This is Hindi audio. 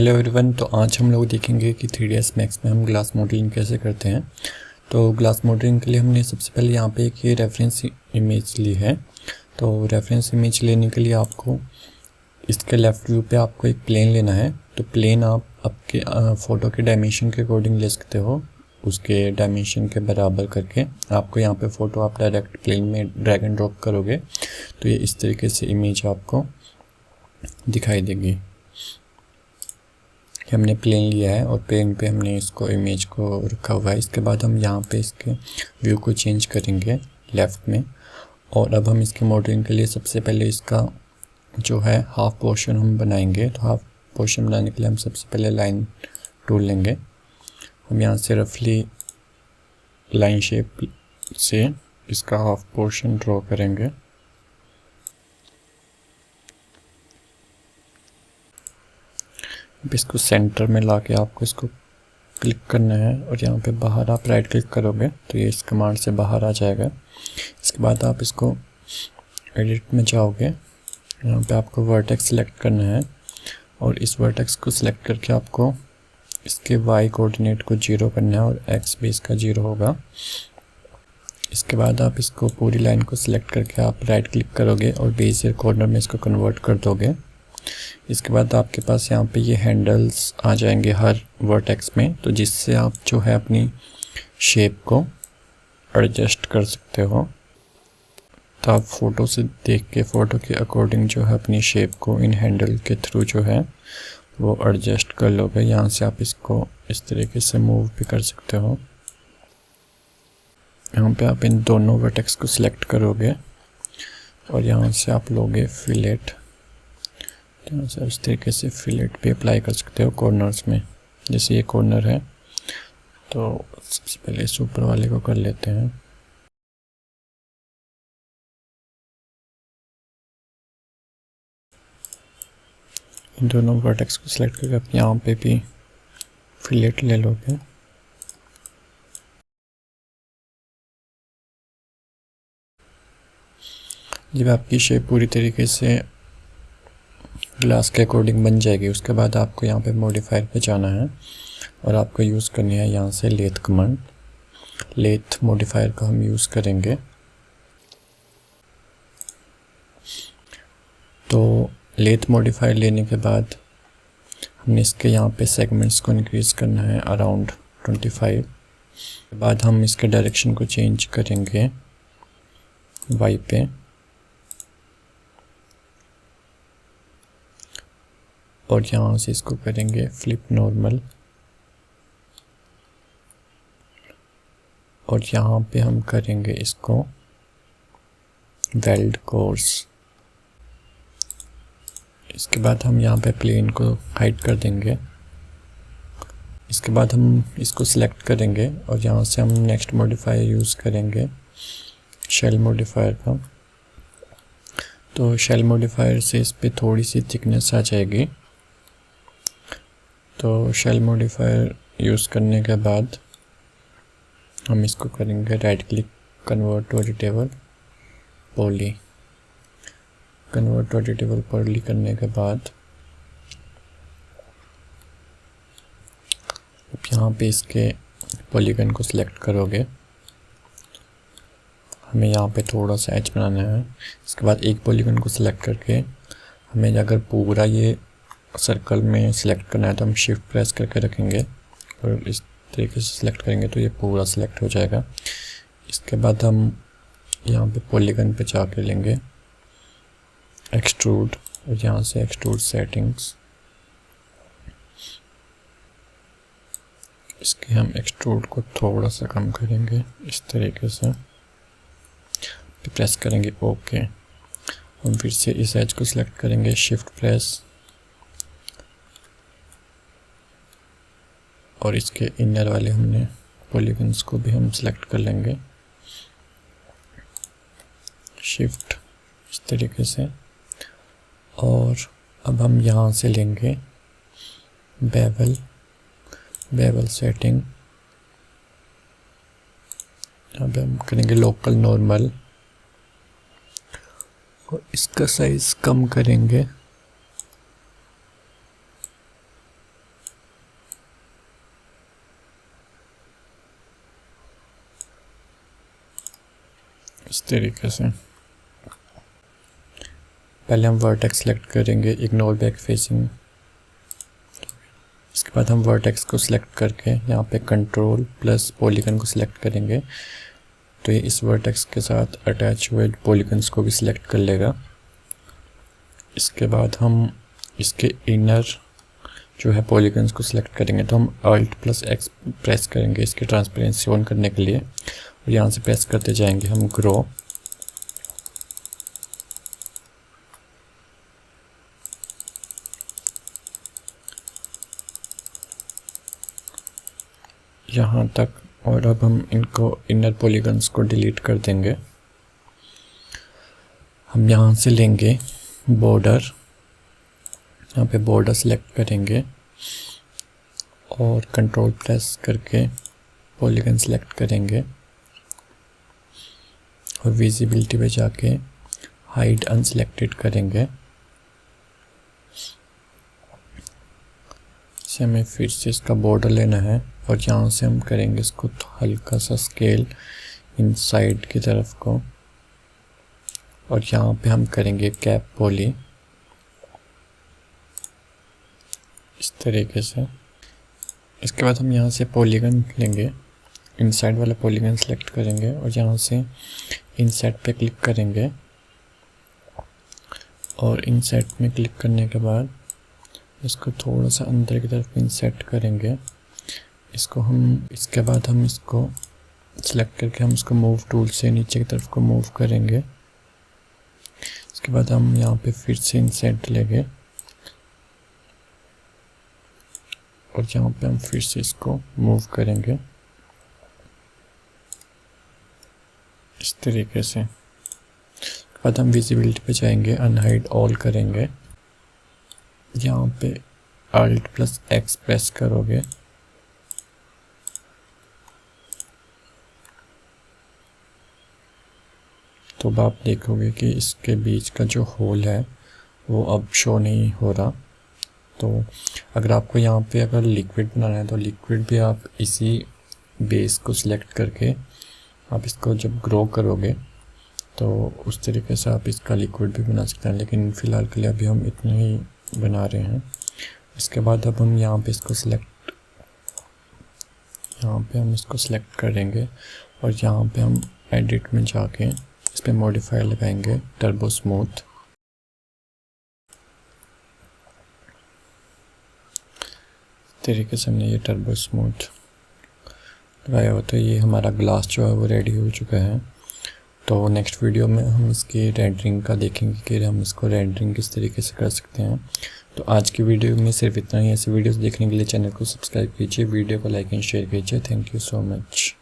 Hello everyone. तो आज हम लोग देखेंगे कि 3ds मैक्स में हम ग्लास मॉडलिंग कैसे करते हैं। तो ग्लास मॉडलिंग के लिए हमने सबसे पहले यहाँ पे एक ये रेफरेंस इमेज ली है। तो रेफरेंस इमेज लेने के लिए आपको इसके लेफ़्ट व्यू पे आपको एक प्लेन लेना है। तो प्लेन आप आपके फ़ोटो के डायमेंशन के अकॉर्डिंग ले सकते हो, उसके डायमेंशन के बराबर करके। आपको यहाँ पे फ़ोटो आप डायरेक्ट प्लेन में ड्रैग एंड ड्रॉप करोगे तो ये इस तरीके से इमेज आपको दिखाई देगी। हमने प्लेन लिया है और प्लेन पे हमने इसको इमेज को रखा हुआ है। इसके बाद हम यहाँ पे इसके व्यू को चेंज करेंगे लेफ़्ट में। और अब हम इसके मॉडलिंग के लिए सबसे पहले इसका जो है हाफ पोर्शन हम बनाएंगे। तो हाफ पोर्शन बनाने के लिए हम सबसे पहले लाइन टूल लेंगे। हम यहाँ से रफली लाइन शेप से इसका हाफ पोर्शन ड्रॉ करेंगे। अब इसको सेंटर में लाके आपको इसको क्लिक करना है और यहाँ पे बाहर आप राइट क्लिक करोगे तो ये इस कमांड से बाहर आ जाएगा। इसके बाद आप इसको एडिट में जाओगे, यहाँ पे आपको वर्टेक्स सेलेक्ट करना है और इस वर्टेक्स को सिलेक्ट करके आपको इसके वाई कोऑर्डिनेट को 0 करना है और एक्स भी इसका 0 होगा। इसके बाद आप इसको पूरी लाइन को सिलेक्ट करके आप राइट क्लिक करोगे और बेजियर कॉर्नर में इसको कन्वर्ट कर दोगे। इसके बाद आपके पास यहाँ पे ये हैंडल्स आ जाएंगे हर वर्टेक्स में, तो जिससे आप जो है अपनी शेप को एडजस्ट कर सकते हो। तो आप फ़ोटो से देख के फ़ोटो के अकॉर्डिंग जो है अपनी शेप को इन हैंडल के थ्रू जो है वो एडजस्ट कर लोगे। यहाँ से आप इसको इस तरीके से मूव भी कर सकते हो। यहाँ पे आप इन दोनों वर्टेक्स को सिलेक्ट करोगे और यहाँ से आप लोगे फिलेट। यहाँ से इस तरीके से फिलेट पे अप्लाई कर सकते हो कॉर्नर्स में। जैसे ये कॉर्नर है तो सबसे पहले इस ऊपर वाले को कर लेते हैं। इन दोनों वर्टेक्स को सिलेक्ट करके आप यहाँ पे भी फिलेट ले लोगे। जब आपकी शेप पूरी तरीके से ग्लास के अकॉर्डिंग बन जाएगी उसके बाद आपको यहाँ पे मॉडिफायर पे जाना है और आपको यूज़ करनी है यहाँ से लेथ कमांड। लेथ मॉडिफायर का हम यूज़ करेंगे। तो लेथ मॉडिफायर लेने के बाद हमने इसके यहाँ पे सेगमेंट्स को इंक्रीज़ करना है अराउंड 25। के बाद हम इसके डायरेक्शन को चेंज करेंगे वाई पे और यहाँ से इसको करेंगे फ्लिप नॉर्मल और यहाँ पे हम करेंगे इसको वेल्ड कोर्स। इसके बाद हम यहाँ पे प्लेन को हाइड कर देंगे। इसके बाद हम इसको सिलेक्ट करेंगे और यहाँ से हम नेक्स्ट मॉडिफायर यूज़ करेंगे शेल मॉडिफायर का। तो शेल मॉडिफायर से इस पे थोड़ी सी थिकनेस आ जाएगी। तो शेल मॉडिफायर यूज़ करने के बाद हम इसको करेंगे right click convert to editable poly. Convert to editable poly करने के बाद अब यहाँ पे इसके पॉलीगन को सिलेक्ट करोगे। हमें यहाँ पे थोड़ा सा एज बनाना है। इसके बाद एक पॉलीगन को सिलेक्ट करके हमें अगर पूरा ये सर्कल में सिलेक्ट करना है तो हम शिफ्ट प्रेस करके रखेंगे और इस तरीके से सिलेक्ट करेंगे तो ये पूरा सिलेक्ट हो जाएगा। इसके बाद हम यहाँ पे पॉलीगन पे जाके लेंगे एक्सट्रूड और यहाँ से एक्सट्रूड सेटिंग्स। इसके हम एक्सट्रूड को थोड़ा सा कम करेंगे इस तरीके से, प्रेस करेंगे ओके। हम फिर से इस एज को सिलेक्ट करेंगे शिफ्ट प्रेस और इसके इनर वाले हमने पॉलीगन्स को भी हम सिलेक्ट कर लेंगे शिफ्ट इस तरीके से। और अब हम यहाँ से लेंगे बेवल सेटिंग। अब हम करेंगे लोकल नॉर्मल और इसका साइज कम करेंगे तरीके से पहले हम वर्टेक्स सेलेक्ट करेंगे, इग्नोर बैक फेसिंग। इसके बाद हम वर्टेक्स को सिलेक्ट करके यहाँ पे कंट्रोल प्लस पॉलीगन को सिलेक्ट करेंगे, तो ये इस वर्टेक्स के साथ अटैच हुए पॉलीगन्स को भी सिलेक्ट कर लेगा। इसके बाद हम इसके इनर जो है पॉलीगन्स को सिलेक्ट करेंगे, तो हम Alt + X प्रेस करेंगे इसकी ट्रांसपेरेंसी ऑन करने के लिए, और यहाँ से प्रेस करते जाएंगे हम ग्रो। यहाँ तक, और अब हम इनको इनर पॉलीगन्स को डिलीट कर देंगे। हम यहाँ से लेंगे बॉर्डर, यहाँ पे बॉर्डर सेलेक्ट करेंगे और कंट्रोल प्रेस करके पॉलीगन सेलेक्ट करेंगे और विजिबिलिटी पे जाके हाइड अनसेलेक्टेड करेंगे। इसे हमें फिर से इसका बॉर्डर लेना है और यहाँ से हम करेंगे इसको हल्का सा स्केल इनसाइड की तरफ को, और यहाँ पे हम करेंगे कैप पॉली इस तरीके से। इसके बाद हम यहाँ से पॉलीगन लेंगे, इनसाइड वाला पॉलीगन सेलेक्ट करेंगे और यहाँ से इनसाइड पे क्लिक करेंगे, और इनसाइड में क्लिक करने के बाद इसको थोड़ा सा अंदर की तरफ इंसर्ट करेंगे। इसको हम इसके बाद हम इसको सेलेक्ट करके हम इसको मूव टूल से नीचे की तरफ को मूव करेंगे। इसके बाद हम यहाँ पे फिर से इंसर्ट लेंगे और यहाँ पे हम फिर से इसको मूव करेंगे इस तरीके से। उसके बाद हम विजिबिलिटी पे जाएंगे, अनहाइड ऑल करेंगे, यहाँ पे Alt + X प्रेस करोगे तो अब आप देखोगे कि इसके बीच का जो होल है वो अब शो नहीं हो रहा। तो अगर आपको यहाँ पे अगर लिक्विड बनाना है तो लिक्विड भी आप इसी बेस को सिलेक्ट करके आप इसको जब ग्रो करोगे तो उस तरीके से आप इसका लिक्विड भी बना सकते हैं, लेकिन फ़िलहाल के लिए अभी हम इतना ही बना रहे हैं। इसके बाद अब हम यहाँ पे इसको सिलेक्ट करेंगे और यहाँ पे हम एडिट में जाके इस पे मॉडिफायर लगाएंगे टर्बो स्मूथ। तरीके से हमने ये टर्बो स्मूथ लगाया हुआ, तो ये हमारा ग्लास जो है वो रेडी हो चुका है। तो नेक्स्ट वीडियो में हम इसकी रेंडरिंग का देखेंगे कि हम इसको रेंडरिंग किस तरीके से कर सकते हैं। तो आज की वीडियो में सिर्फ इतना ही। ऐसे वीडियोस देखने के लिए चैनल को सब्सक्राइब कीजिए, वीडियो को लाइक एंड शेयर कीजिए। Thank you so much.